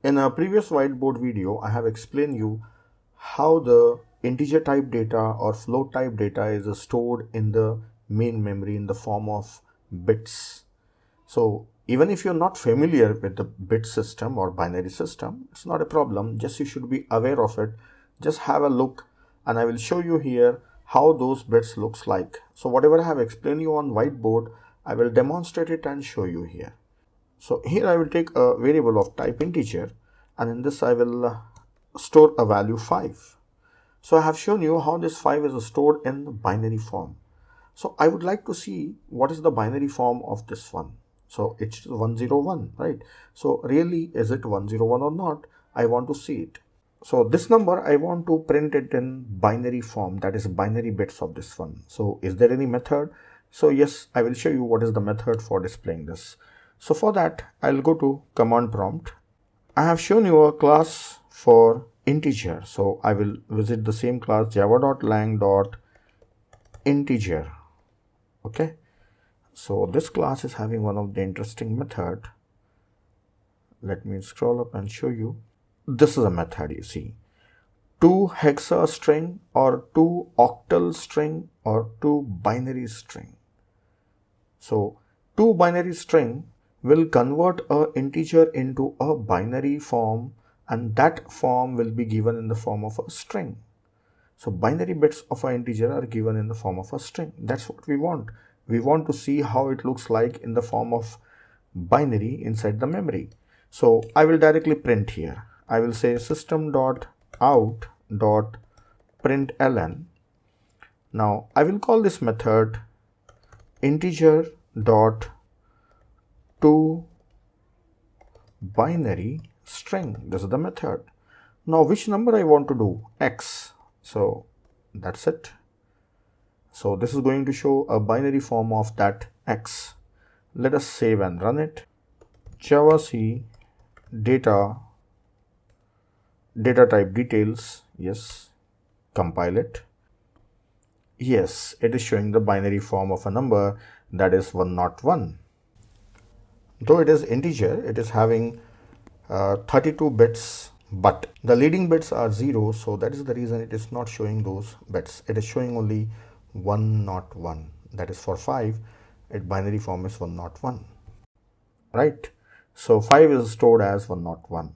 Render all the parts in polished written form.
In a previous whiteboard video, I have explained you how the integer type data or float type data is stored in the main memory in the form of bits. So even if you're not familiar with the bit system or binary system, it's not a problem. Just you should be aware of it. Just have a look and I will show you here how those bits looks like. So whatever I have explained you on whiteboard, I will demonstrate it and show you here. So here I will take a variable of type integer and in this I will store a value 5. So I have shown you how this 5 is stored in binary form. So I would like to see what is the binary form of this one. So it's 101, right? So really is it 101 or not? I want to see it. So this number I want to print it in binary form, that is binary bits of this one. So is there any method? So yes, I will show you what is the method for displaying this. So for that, I'll go to command prompt. I have shown you a class for integer. So I will visit the same class java.lang.integer. Okay. So this class is having one of the interesting method. Let me scroll up and show you. This is a method, you see. 2 hexa string or 2 octal string or 2 binary string. So 2 binary string will convert a integer into a binary form and that form will be given in the form of a string. So binary bits of an integer are given in the form of a string. That's what we want. We want to see how it looks like in the form of binary inside the memory. So I will directly print here. I will say system.out.println. Now I will call this method integer.toBinary string. This is the method. Now which number I want to do? X. So that's it. So this is going to show a binary form of that X. Let us save and run it. Java-C data type details. Yes. Compile it. Yes, it is showing the binary form of a number, that is 101. Though it is integer, it is having 32 bits, but the leading bits are 0, so that is the reason it is not showing those bits. It is showing only 101. That is for 5, its binary form is 101. Right? So 5 is stored as 101.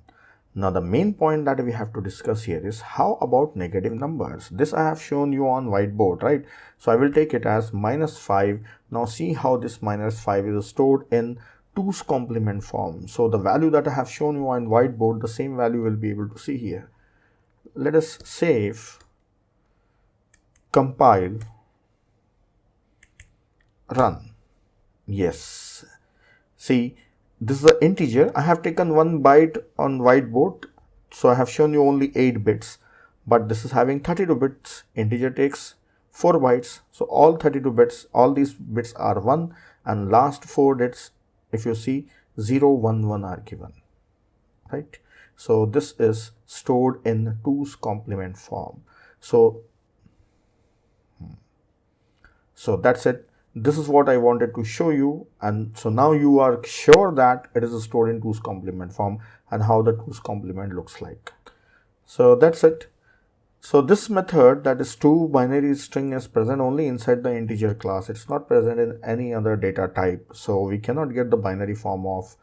Now the main point that we have to discuss here is how about negative numbers. This I have shown you on whiteboard, right? So I will take it as -5. Now see how this -5 is stored in 2's complement form. So the value that I have shown you on whiteboard, the same value will be able to see here. Let us save, compile, run. Yes. See, this is an integer. I have taken 1 byte on whiteboard. So I have shown you only 8 bits. But this is having 32 bits. Integer takes 4 bytes. So all 32 bits, all these bits are 1. And last 4 bits, if you see, 0, 1, 1 are given. Right? So this is stored in 2's complement form. So that's it. This is what I wanted to show you, and so now you are sure that it is stored in 2's complement form and how the 2's complement looks like. So that's it. So this method, that is 2 binary string, is present only inside the integer class. It's not present in any other data type. So we cannot get the binary form of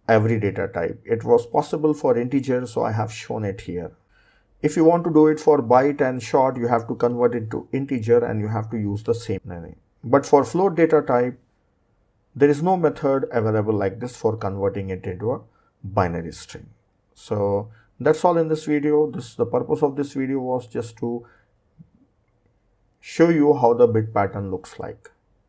every data type. It was possible for integer, so I have shown it here. If you want to do it for byte and short, you have to convert it to integer and you have to use the same name. But for float data type, there is no method available like this for converting it into a binary string. So that's all in this video. The purpose of this video was just to show you how the bit pattern looks like.